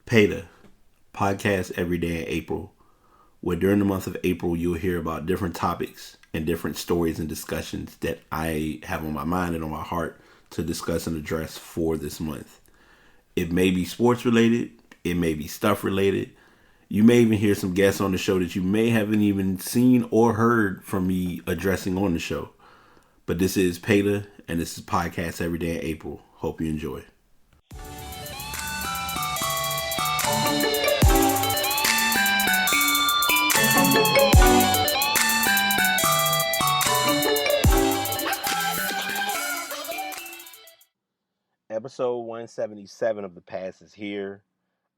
PETA, podcast every day in April, where during the month of April you'll hear about different topics and different stories and discussions that I have on my mind and on my heart to discuss and address for this month. It may be sports related, it may be stuff related. You may even hear some guests on the show that you may haven't even seen or heard from me addressing on the show. But this is PETA, and this is Podcast Every Day in April. Hope you enjoy. Episode 177 of The Pass is here.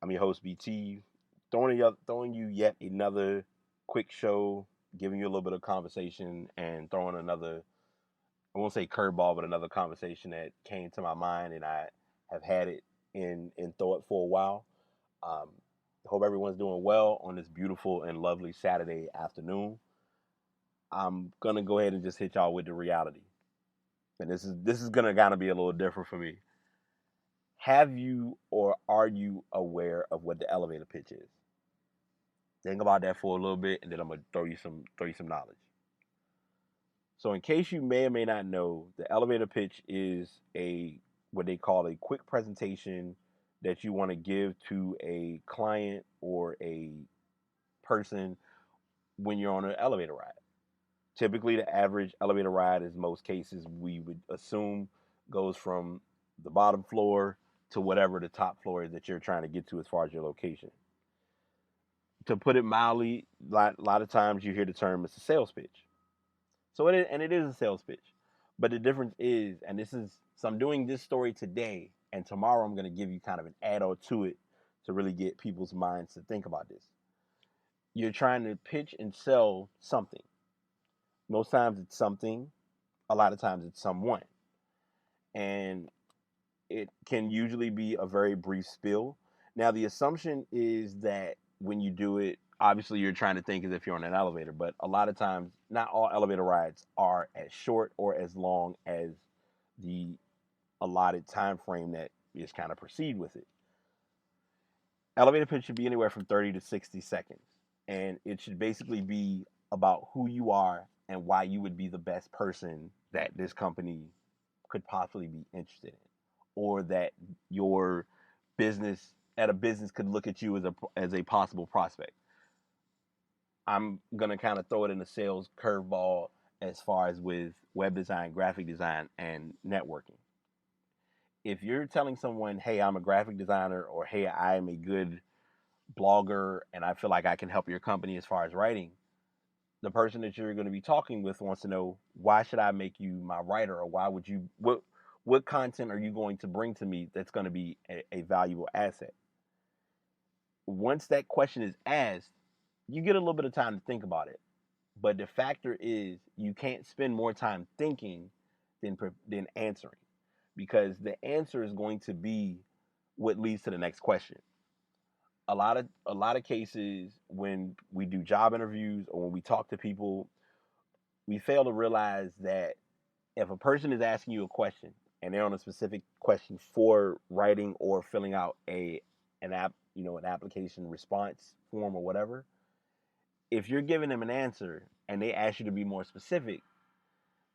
I'm your host, BT, throwing you yet another quick show, giving you a little bit of conversation, and throwing another, I won't say curveball, but another conversation that came to my mind, and I have had it in thought for a while. Um, Hope everyone's doing well on this beautiful and lovely Saturday afternoon. I'm gonna go ahead and just hit y'all with the reality, and this is gonna kind of be a little different for me. Have you or are you aware of what the elevator pitch is? Think about that for a little bit, and then I'm gonna throw you some knowledge. So, in case you may or may not know, the elevator pitch is a what they call a quick presentation that you want to give to a client or a person when you're on an elevator ride. Typically, the average elevator ride, is most cases, we would assume goes from the bottom floor to whatever the top floor is that you're trying to get to as far as your location. To put it mildly, lot of times you hear the term it's a sales pitch. It is a sales pitch. But the difference is, and this is, so I'm doing this story today, and tomorrow I'm going to give you kind of an add-on to it to really get people's minds to think about this. You're trying to pitch and sell something. Most times it's something, a lot of times it's someone. And it can usually be a very brief spill. Now, the assumption is that when you do it, obviously you're trying to think as if you're on an elevator, but a lot of times, not all elevator rides are as short or as long as the allotted time frame that is kind of proceed with it. Elevator pitch should be anywhere from 30 to 60 seconds, and it should basically be about who you are and why you would be the best person that this company could possibly be interested in, or that your business at a business could look at you as a possible prospect. I'm gonna kind of throw it in the sales curveball as far as with web design, graphic design, and networking. If you're telling someone, "Hey, I'm a graphic designer," or "Hey, I am a good blogger, and I feel like I can help your company as far as writing," the person that you're going to be talking with wants to know, why should I make you my writer, or why would you what content are you going to bring to me that's going to be a valuable asset? Once that question is asked, you get a little bit of time to think about it. But the factor is, you can't spend more time thinking than answering, because the answer is going to be what leads to the next question. A lot of cases, when we do job interviews or when we talk to people, we fail to realize that if a person is asking you a question and they're on a specific question for writing or filling out an application response form or whatever, if you're giving them an answer and they ask you to be more specific,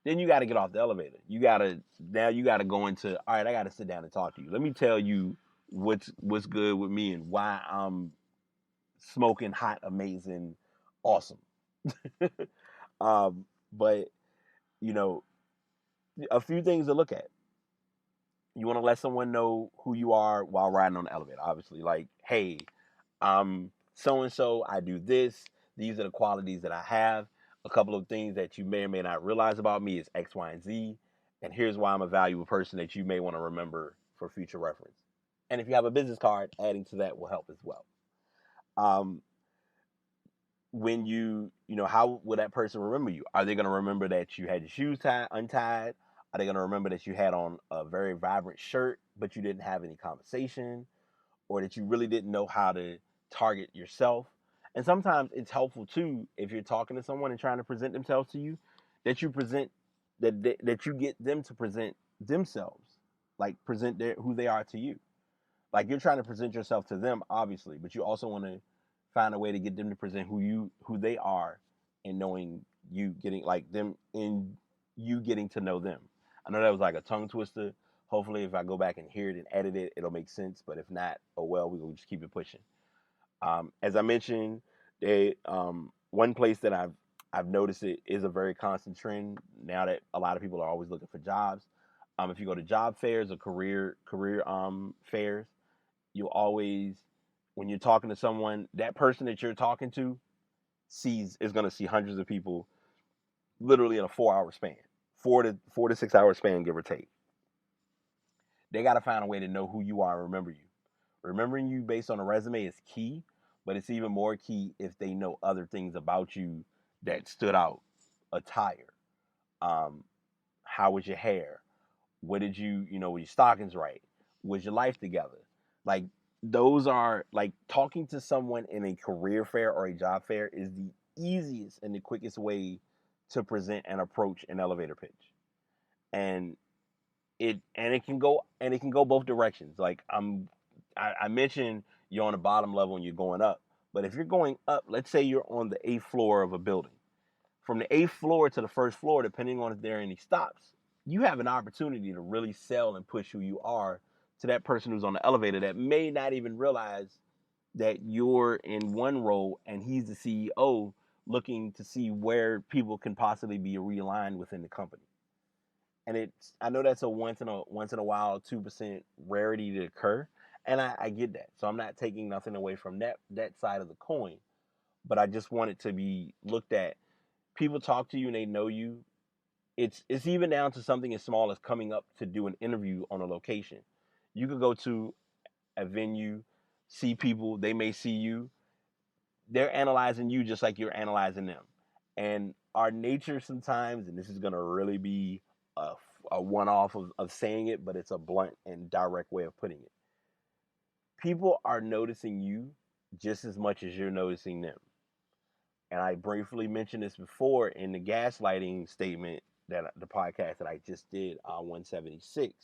then you got to get off the elevator. You got to go into, all right, I got to sit down and talk to you. Let me tell you what's good with me and why I'm smoking hot, amazing, awesome. But you know, a few things to look at. You want to let someone know who you are while riding on the elevator. Obviously, like, hey, I'm so and so. I do this. These are the qualities that I have. A couple of things that you may or may not realize about me is X, Y, and Z. And here's why I'm a valuable person that you may want to remember for future reference. And if you have a business card, adding to that will help as well. Um, when how will that person remember you? Are they going to remember that you had your shoes untied? Are they going to remember that you had on a very vibrant shirt, but you didn't have any conversation, or that you really didn't know how to target yourself? And sometimes it's helpful too, if you're talking to someone and trying to present themselves to you, that you present that you get them to present themselves, like present who they are to you. Like you're trying to present yourself to them, obviously, but you also want to find a way to get them to present who they are, and knowing you getting like them in you getting to know them. I know that was like a tongue twister. Hopefully, if I go back and hear it and edit it, it'll make sense. But if not, oh well, we will just keep it pushing. As I mentioned, they one place that I've noticed it is a very constant trend now that a lot of people are always looking for jobs. If you go to job fairs or career fairs, you'll always, when you're talking to someone, that person that you're talking to is going to see hundreds of people literally in a 4 hour span, 4 to 6 hour span, give or take. They got to find a way to know who you are and remember you. Remembering you based on a resume is key, but it's even more key if they know other things about you that stood out. Attire, um, how was your hair? What did were your stockings right? Was your life together? Like those are like talking to someone in a career fair or a job fair is the easiest and the quickest way to present and approach an elevator pitch. And it can go both directions. Like I mentioned you're on the bottom level and you're going up. But if you're going up, let's say you're on the 8th floor of a building. From the 8th floor to the first floor, depending on if there are any stops, you have an opportunity to really sell and push who you are to that person who's on the elevator that may not even realize that you're in one role and he's the CEO looking to see where people can possibly be realigned within the company. And I know that's a once in a while 2% rarity to occur, and I get that. So I'm not taking nothing away from that side of the coin, but I just want it to be looked at. People talk to you and they know you. It's even down to something as small as coming up to do an interview on a location. You could go to a venue, see people, they may see you. They're analyzing you just like you're analyzing them. And our nature sometimes, and this is going to really be a, a one off of saying it, but it's a blunt and direct way of putting it. People are noticing you just as much as you're noticing them. And I briefly mentioned this before in the gaslighting statement that the podcast that I just did on 176.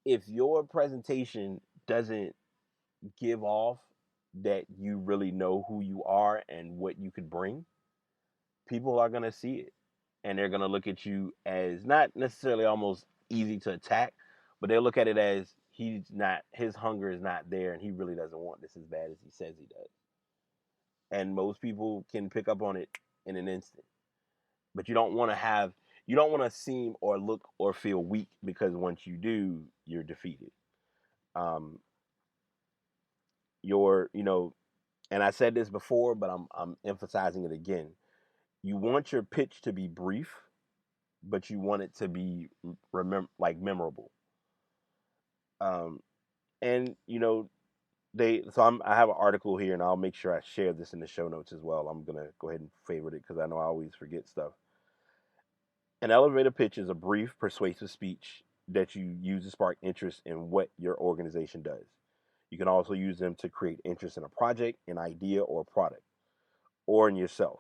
If your presentation doesn't give off that you really know who you are and what you could bring, people are going to see it. And they're going to look at you as not necessarily almost easy to attack, but they'll look at it as his hunger is not there and he really doesn't want this as bad as he says he does. And most people can pick up on it in an instant. But you don't want to seem or look or feel weak, because once you do, you're defeated. Um, and I said this before, but I'm emphasizing it again. You want your pitch to be brief, but you want it to be memorable. Um, and I have an article here, and I'll make sure I share this in the show notes as well. I'm gonna go ahead and favorite it because I know I always forget stuff. An elevator pitch is a brief, persuasive speech that you use to spark interest in what your organization does. You can also use them to create interest in a project, an idea, or a product, or in yourself.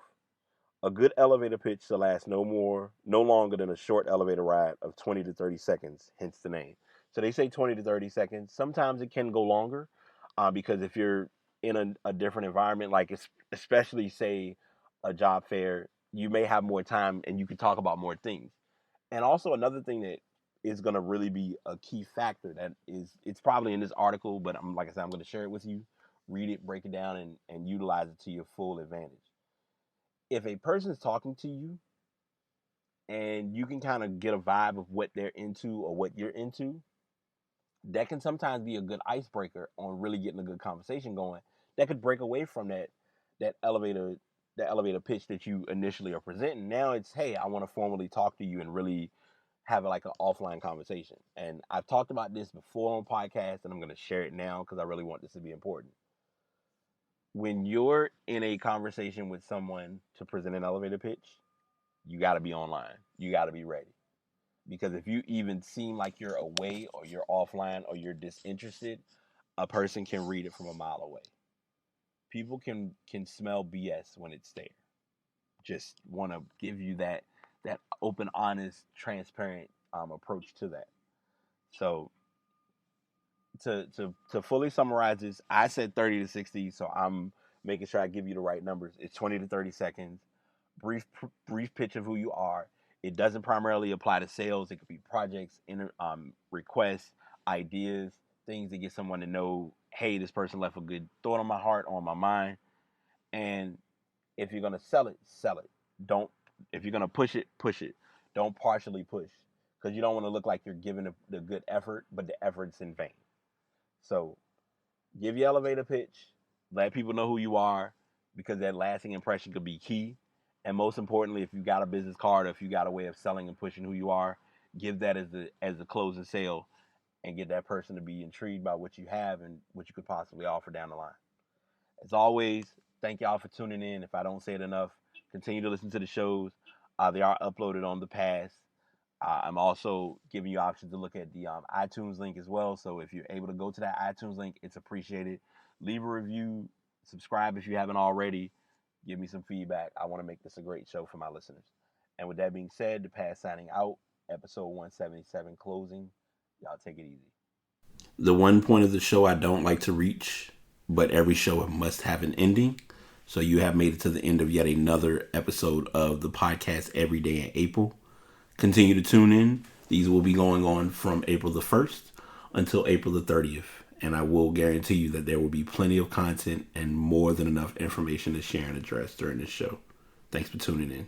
A good elevator pitch should last no longer than a short elevator ride of 20 to 30 seconds, hence the name. So they say 20 to 30 seconds. Sometimes it can go longer, because if you're in a different environment, like especially say a job fair, you may have more time and you can talk about more things. And also another thing that is going to really be a key factor it's probably in this article, but like I said, I'm going to share it with you. Read it, break it down, and utilize it to your full advantage. If a person's talking to you and you can kind of get a vibe of what they're into or what you're into, that can sometimes be a good icebreaker on really getting a good conversation going. That could break away from that elevator that elevator pitch that you initially are presenting. Now it's, hey, I want to formally talk to you and really have like an offline conversation. And I've talked about this before on podcasts, and I'm going to share it now because I really want this to be important. When you're in a conversation with someone to present an elevator pitch, you got to be online. You got to be ready. Because if you even seem like you're away or you're offline or you're disinterested, a person can read it from a mile away. People can smell BS when it's there. Just want to give you that open, honest, transparent approach to that. So to fully summarize this, I said 30 to 60, so I'm making sure I give you the right numbers. It's 20 to 30 seconds. Brief pitch of who you are. It doesn't primarily apply to sales. It could be projects, requests, ideas, things to get someone to know, hey, this person left a good thought on my heart, on my mind. And if you're gonna sell it, sell it. Don't. If you're gonna push it, push it. Don't partially push, because you don't want to look like you're giving the good effort, but the effort's in vain. So give your elevator pitch. Let people know who you are, because that lasting impression could be key. And most importantly, if you got a business card or if you got a way of selling and pushing who you are, give that as the closing sale, and get that person to be intrigued by what you have and what you could possibly offer down the line. As always, thank y'all for tuning in. If I don't say it enough, continue to listen to the shows. They are uploaded on the past. I'm also giving you options to look at the iTunes link as well. So if you're able to go to that iTunes link, it's appreciated. Leave a review, subscribe if you haven't already. Give me some feedback. I want to make this a great show for my listeners. And with that being said, the past signing out, episode 177 closing. Y'all take it easy. The one point of the show I don't like to reach, but every show must have an ending. So you have made it to the end of yet another episode of the podcast Every Day in April. Continue to tune in. These will be going on from April the 1st until April the 30th. And I will guarantee you that there will be plenty of content and more than enough information to share and address during this show. Thanks for tuning in.